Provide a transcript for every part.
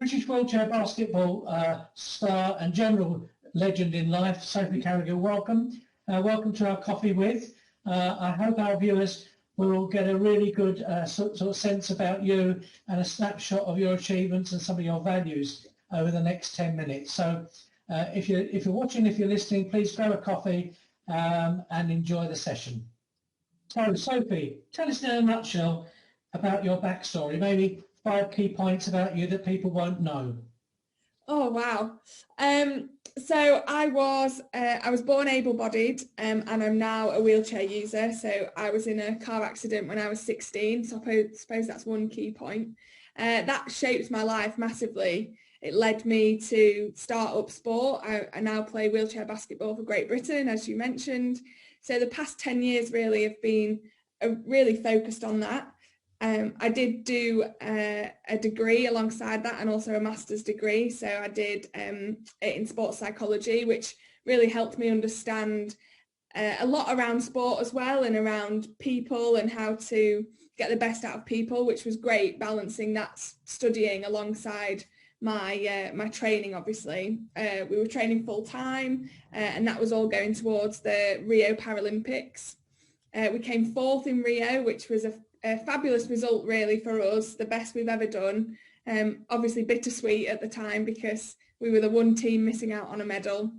British wheelchair basketball star and general legend in life, Sophie Carrigill, welcome. Welcome to our Coffee With. I hope our viewers will get a really good sort of sense about you and a snapshot of your achievements and some of your values over the next 10 minutes. So if you're watching, if you're listening, please grab a coffee and enjoy the session. So Sophie, tell us in a nutshell about your backstory, maybe 5 key points about you that people won't know. Oh wow! So I was born able-bodied, and I'm now a wheelchair user. So I was in a car accident when I was 16. So I suppose that's one key point. That shaped my life massively. It led me to start up sport. I now play wheelchair basketball for Great Britain, as you mentioned. So the past 10 years really have been really focused on that. I did do a degree alongside that and also a master's degree. So I did it in sports psychology, which really helped me understand a lot around sport as well and around people and how to get the best out of people, which was great, balancing that studying alongside my training, obviously. We were training full time and that was all going towards the Rio Paralympics. We came 4th in Rio, which was a fabulous result really for us, the best we've ever done. Obviously bittersweet at the time because we were the one team missing out on a medal,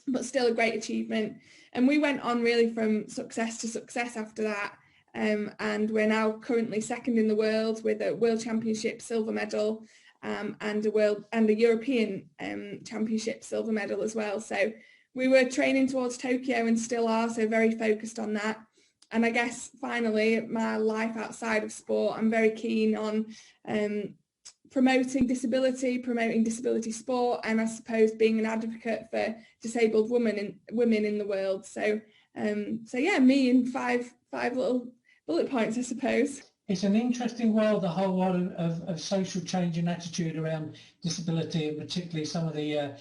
but still a great achievement. And we went on really from success to success after that. And we're now currently 2nd in the world with a World Championship silver medal and a European Championship silver medal as well. So we were training towards Tokyo and still are, so very focused on that. And I guess finally, my life outside of sport, I'm very keen on promoting disability sport, and I suppose being an advocate for disabled women in the world. So yeah, me in five little bullet points, I suppose. It's an interesting world, the whole world of social change and attitude around disability, and particularly some of the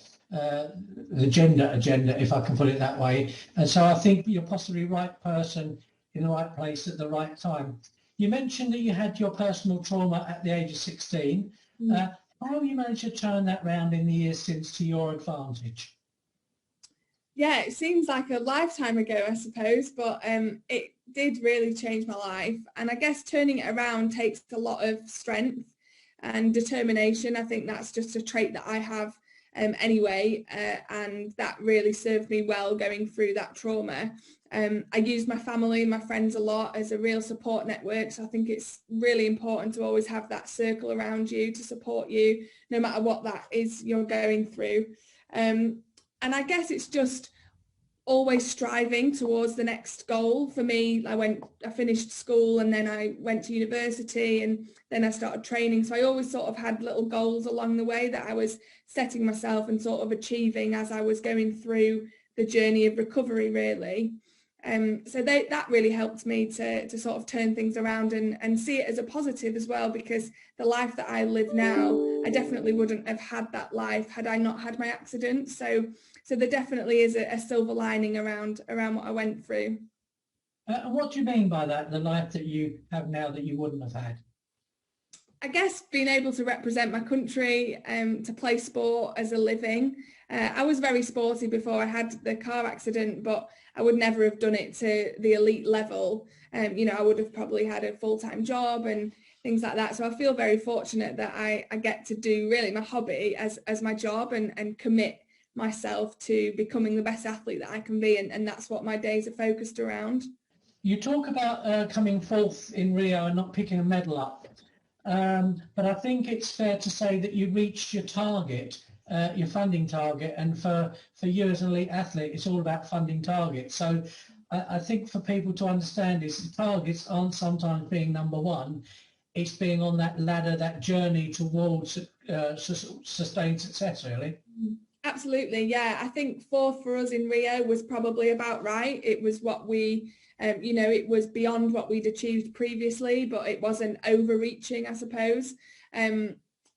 gender agenda, if I can put it that way. And so I think you're possibly the right person in the right place at the right time. You mentioned that you had your personal trauma at the age of 16. How have you managed to turn that round in the years since to your advantage? Yeah, it seems like a lifetime ago, I suppose, but it did really change my life. And I guess turning it around takes a lot of strength and determination. I think that's just a trait that I have anyway, and that really served me well going through that trauma. I use my family and my friends a lot as a real support network, so I think it's really important to always have that circle around you to support you no matter what that is you're going through. And I guess it's just always striving towards the next goal. For me, I finished school and then I went to university and then I started training. So I always sort of had little goals along the way that I was setting myself and sort of achieving as I was going through the journey of recovery, really. So that really helped me to sort of turn things around and see it as a positive as well, because the life that I live now, I definitely wouldn't have had that life had I not had my accident. So there definitely is a silver lining around what I went through. And what do you mean by that, the life that you have now that you wouldn't have had? I guess being able to represent my country, to play sport as a living. I was very sporty before I had the car accident, but I would never have done it to the elite level. I would have probably had a full-time job and things like that. So I feel very fortunate that I get to do really my hobby as my job and commit myself to becoming the best athlete that I can be. And that's what my days are focused around. You talk about coming 4th in Rio and not picking a medal up. But I think it's fair to say that you reached your target, your funding target, and for you as an elite athlete, it's all about funding targets. So I think for people to understand is the targets aren't sometimes being number one, it's being on that ladder, that journey towards sustained success, really. Absolutely, yeah. I think 4th for us in Rio was probably about right. It was what we it was beyond what we'd achieved previously, but it wasn't overreaching, I suppose.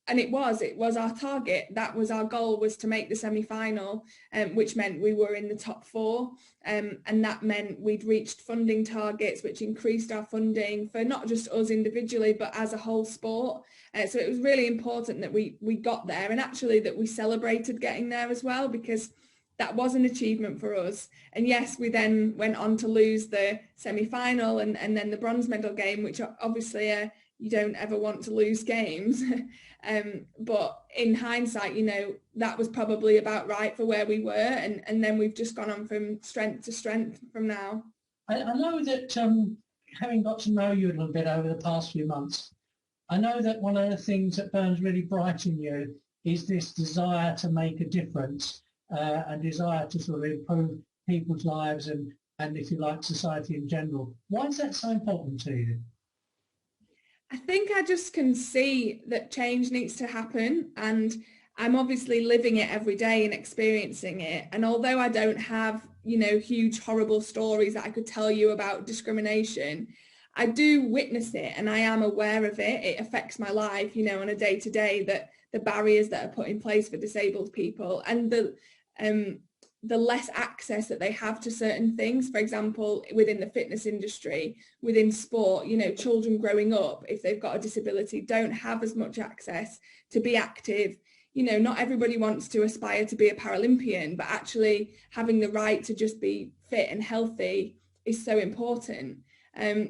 and it was our target. That was our goal, was to make the semi-final, which meant we were in the top 4, and that meant we'd reached funding targets, which increased our funding for not just us individually, but as a whole sport. So it was really important that we got there, and actually that we celebrated getting there as well, because that was an achievement for us. And yes, we then went on to lose the semi-final and then the bronze medal game, which obviously you don't ever want to lose games. But in hindsight, you know, that was probably about right for where we were. And then we've just gone on from strength to strength from now. I know that having got to know you a little bit over the past few months, I know that one of the things that burns really bright in you is this desire to make a difference, a desire to sort of improve people's lives and if you like, society in general. Why is that so important to you? I think I just can see that change needs to happen, and I'm obviously living it every day and experiencing it. And although I don't have, you know, huge horrible stories that I could tell you about discrimination, I do witness it and I am aware of it. It affects my life, you know, on a day-to-day, that the barriers that are put in place for disabled people and the less access that they have to certain things. For example, within the fitness industry, within sport, you know, children growing up, if they've got a disability, don't have as much access to be active. You know, not everybody wants to aspire to be a Paralympian, but actually having the right to just be fit and healthy is so important.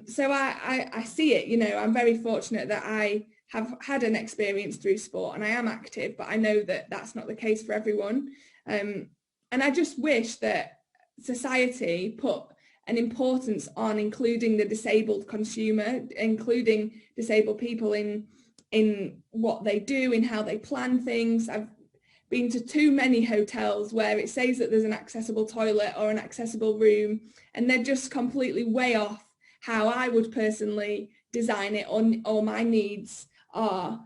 So I see it, you know, I'm very fortunate that I have had an experience through sport and I am active, but I know that that's not the case for everyone. And I just wish that society put an importance on including the disabled consumer, including disabled people in what they do, in how they plan things. I've been to too many hotels where it says that there's an accessible toilet or an accessible room, and they're just completely way off how I would personally design it or my needs are.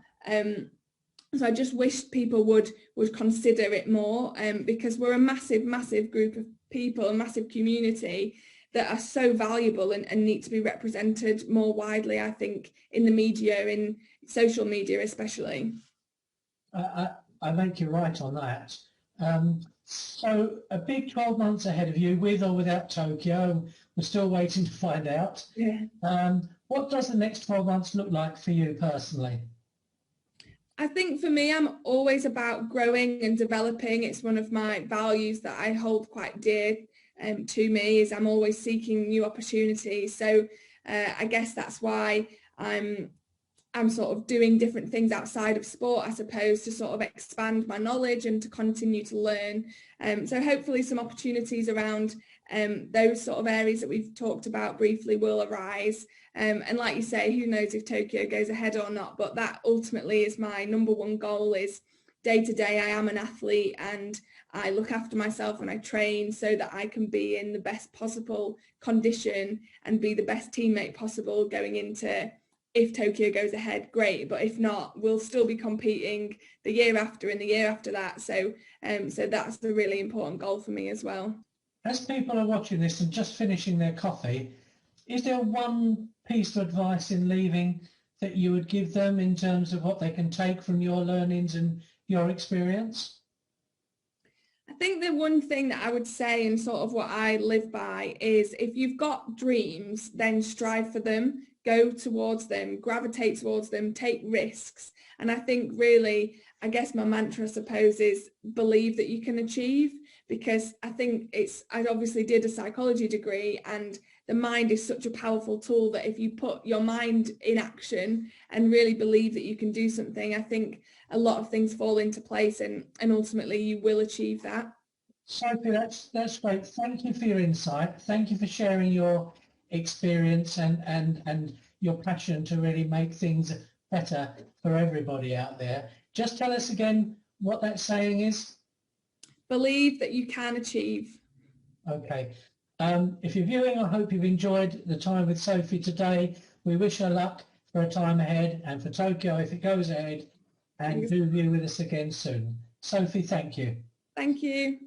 So I just wish people would consider it more, because we're a massive group of people, a massive community that are so valuable and need to be represented more widely, I think, in the media, in social media especially. I think you're right on that. So a big 12 months ahead of you, with or without Tokyo. We're still waiting to find out. Yeah. What does the next 12 months look like for you personally? I think for me, I'm always about growing and developing. It's one of my values that I hold quite dear to me, is I'm always seeking new opportunities. So I guess that's why I'm sort of doing different things outside of sport, I suppose, to sort of expand my knowledge and to continue to learn. So hopefully some opportunities around those sort of areas that we've talked about briefly will arise. And like you say, who knows if Tokyo goes ahead or not, but that ultimately is my number one goal. Is day to day I am an athlete and I look after myself and I train so that I can be in the best possible condition and be the best teammate possible going into, if Tokyo goes ahead, great, but if not, we'll still be competing the year after and the year after that. So so that's a really important goal for me as well. As people are watching this and just finishing their coffee, is there one piece of advice in leaving that you would give them in terms of what they can take from your learnings and your experience? I think the one thing that I would say, and sort of what I live by, is if you've got dreams, then strive for them, go towards them, gravitate towards them, take risks. And I think really, I guess my mantra, I suppose, is believe that you can achieve, because I think I obviously did a psychology degree, and the mind is such a powerful tool that if you put your mind in action and really believe that you can do something, I think a lot of things fall into place and ultimately you will achieve that. Sophie, that's great. Thank you for your insight. Thank you for sharing your experience and your passion to really make things better for everybody out there. Just tell us again what that saying is. Believe that you can achieve. Okay. If you're viewing, I hope you've enjoyed the time with Sophie today. We wish her luck for a time ahead and for Tokyo if it goes ahead, and do view with us again soon. Sophie, thank you. Thank you.